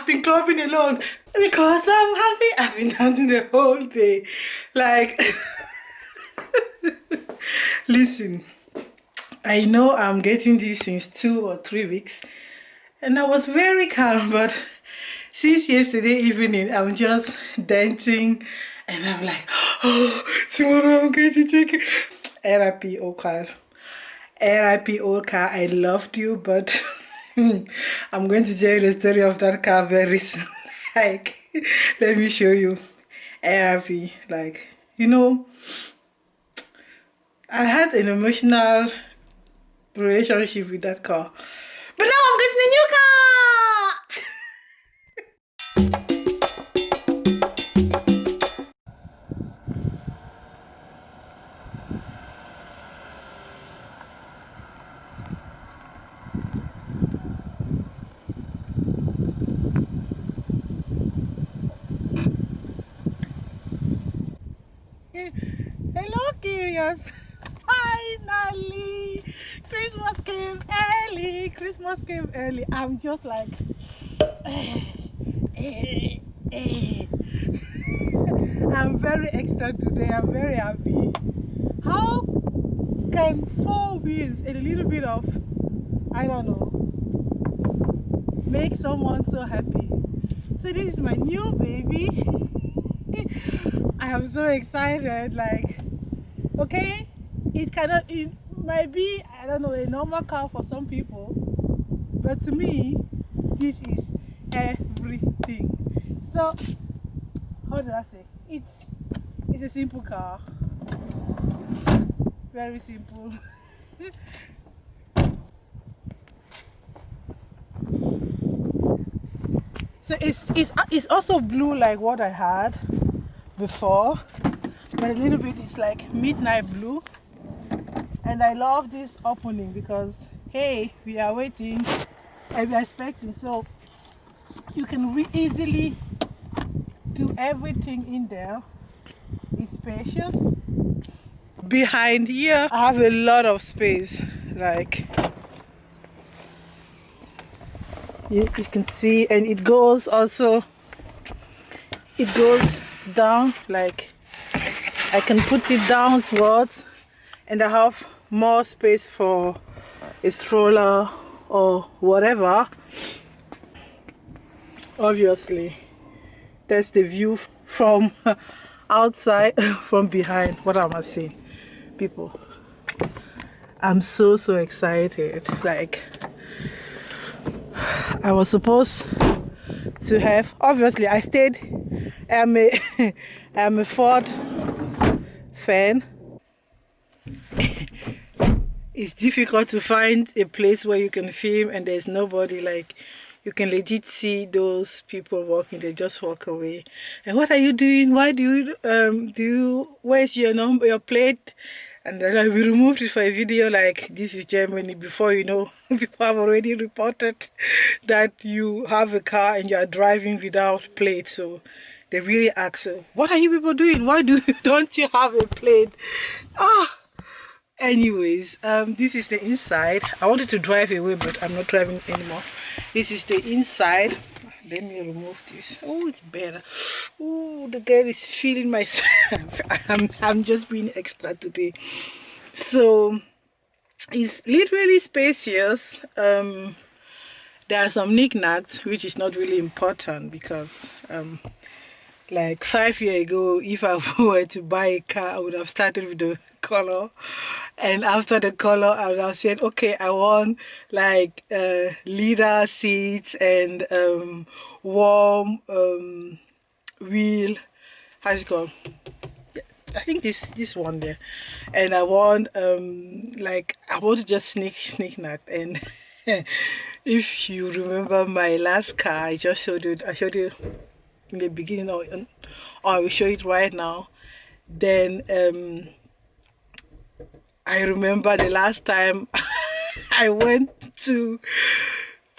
I've been clubbing alone because I'm happy. I've been dancing the whole day. Like, listen, I know I'm getting this since 2 or 3 weeks, and I was very calm, but since yesterday evening, I'm just dancing, and I'm like, oh, tomorrow I'm going to take it. R.I.P. Okar. R.I.P. Okar, I loved you, but I'm going to tell you the story of that car very soon. Like, let me show you. R.I.P. Like, you know, I had an emotional relationship with that car. But now I'm getting a new car! Hello, Curious. Finally! Christmas came early. Christmas came early. I'm just like... I'm very extra today. I'm very happy. How can 4 wheels and a little bit of, I don't know, make someone so happy? So this is my new baby. I am so excited. Like, okay, it might be, I don't know, a normal car for some people, but to me, this is everything. So, how do I say? It's a simple car. Very simple. So it's also blue like what I had before, but a little bit it's like midnight blue. And I love this opening because hey, we are waiting and we are expecting, so you can easily do everything in there. It's spacious. Behind here I have a lot of space, like you can see, and it goes down, like I can put it downwards, and I have more space for a stroller or whatever. Obviously that's the view from outside. From behind. What am I saying, people? I'm so excited. Like, I was supposed to have, obviously I stayed, I'm a Ford fan. It's difficult to find a place where you can film and there's nobody. Like, you can legit see those people walking, they just walk away. And what are you doing? Why do you where's your number, your plate? And then like, we removed it for a video. Like, this is Germany. Before you know, people have already reported that you have a car and you are driving without plate. So they really ask, what are you people doing? Why don't you have a plate? Anyways, this is the inside. I wanted to drive away, but I'm not driving anymore. This is the inside. Let me remove this. Oh, it's better. Oh, the girl is feeling myself. I'm just being extra today. So it's literally spacious. There are some knickknacks, which is not really important because like 5 years ago, if I were to buy a car, I would have started with the color, and after the color I would have said, okay, I want like leather seats and warm wheel, how's it called, I think this one there, and I want like I want to just sneak nut. And if you remember my last car, I showed you in the beginning, or I will show it right now. Then I remember the last time I went to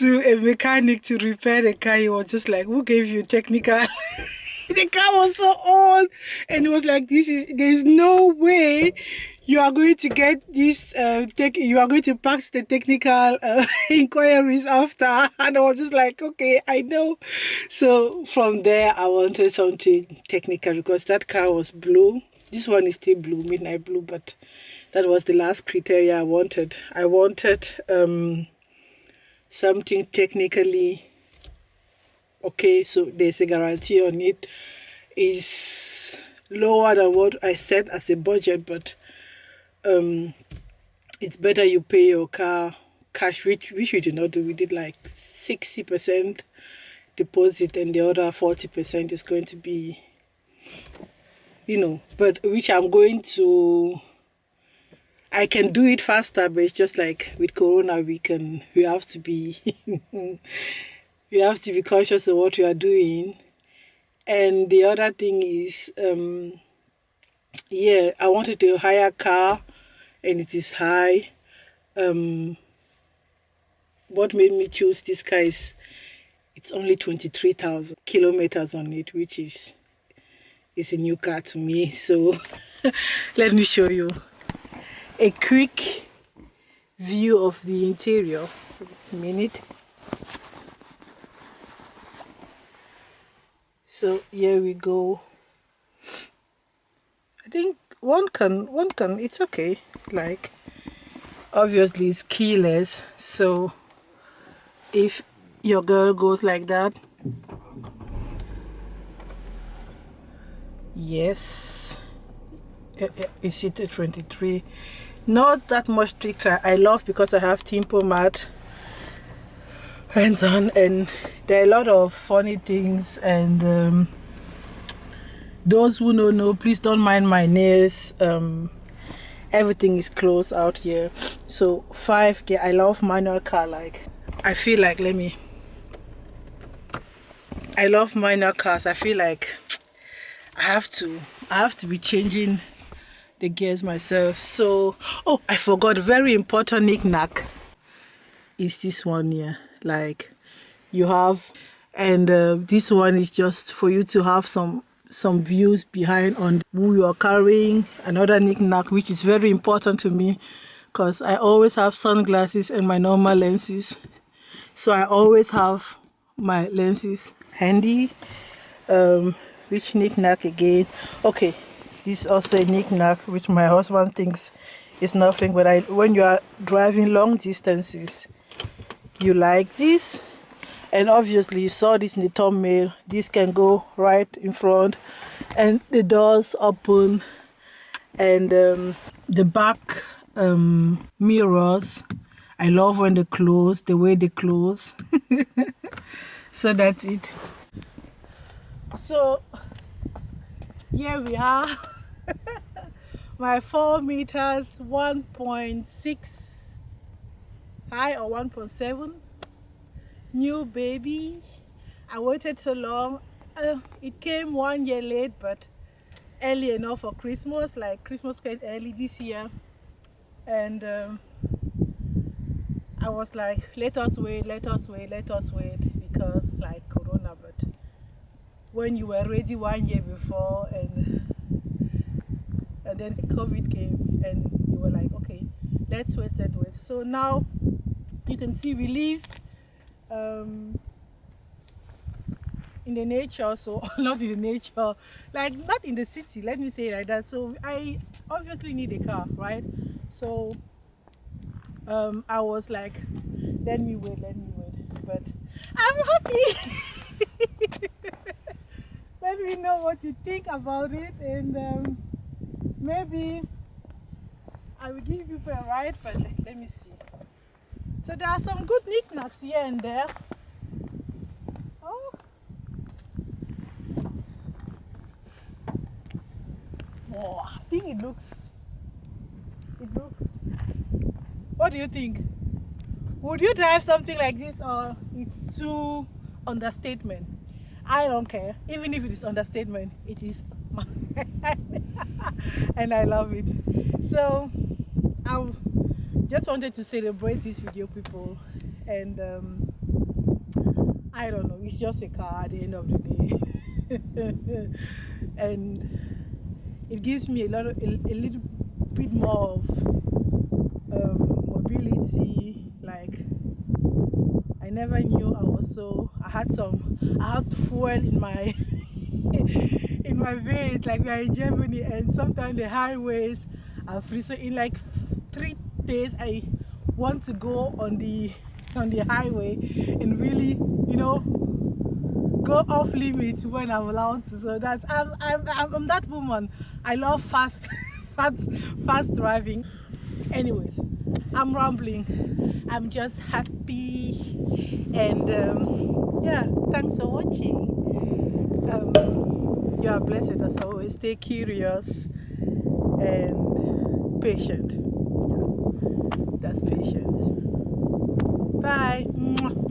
a mechanic to repair the car. He was just like, who gave you technical? The car was so old, and it was like, there's no way you are going to get this you are going to pass the technical inquiries after. And I was just like, okay, I know. So from there I wanted something technical because that car was blue. This one is still blue, midnight blue, but that was the last criteria I wanted. I wanted something technically okay, so there's a guarantee on it. Is lower than what I set as a budget, but it's better you pay your car cash, which we did not do. We did like 60% deposit and the other 40% is going to be, but which I'm going to, I can do it faster, but it's just like with Corona, we have to be we have to be conscious of what we are doing. And the other thing is I wanted a higher car and it is high. What made me choose this car is it's only 23,000 kilometers on it, which is a new car to me. So let me show you a quick view of the interior. A minute. So here we go. I think one can, it's okay. Like, obviously it's keyless. So if your girl goes like that, yes, you see the 23. Not that much stricter. I love because I have tempo mat and so on, and there are a lot of funny things. And those who don't know, please don't mind my nails. Everything is closed out here. So 5K. I love manual car. Like, I feel like I love manual cars. I feel like I have to be changing the gears myself. So I forgot, very important knick-knack is this one here. Like, you have, and this one is just for you to have some views behind on who you are carrying. Another knick-knack which is very important to me, because I always have sunglasses and my normal lenses, so I always have my lenses handy. Which knick-knack again? Okay, this is also a knick-knack which my husband thinks is nothing, but when you are driving long distances, you like this. And obviously you saw this in the thumbnail, this can go right in front and the doors open, and the back mirrors, I love when they close, the way they close. So that's it. So here we are. My 4 meters 1.6 high or 1.7 new baby. I waited so long. It came 1 year late, but early enough for Christmas. Like, Christmas came early this year, and I was like, let us wait, because like Corona. But when you were ready 1 year before, and then COVID came, and you were like, okay, let's wait. So now you can see we live in the nature, so not in the nature, like not in the city, let me say it like that. So I obviously need a car, right? So I was like, let me wait, but I'm happy. Let me know what you think about it, and maybe I will give you a ride, but let me see. So there are some good knickknacks here and there. Oh, I think it looks. What do you think? Would you drive something like this, or it's too understatement? I don't care. Even if it is understatement, it is mine. And I love it. So I just wanted to celebrate this video, people. And I don't know, it's just a car at the end of the day. And it gives me a little bit more of mobility. Like, I never knew I had fuel in my in my veins. Like, we are in Germany, and sometimes the highways are free. So in like 3 days, I want to go on the highway and really, go off limit when I'm allowed to. So that's I'm that woman. I love fast fast driving. Anyways, I'm rambling. I'm just happy, and yeah, thanks for watching. You are blessed as always. Stay curious and patient. Yeah, that's patience. Bye. Mwah.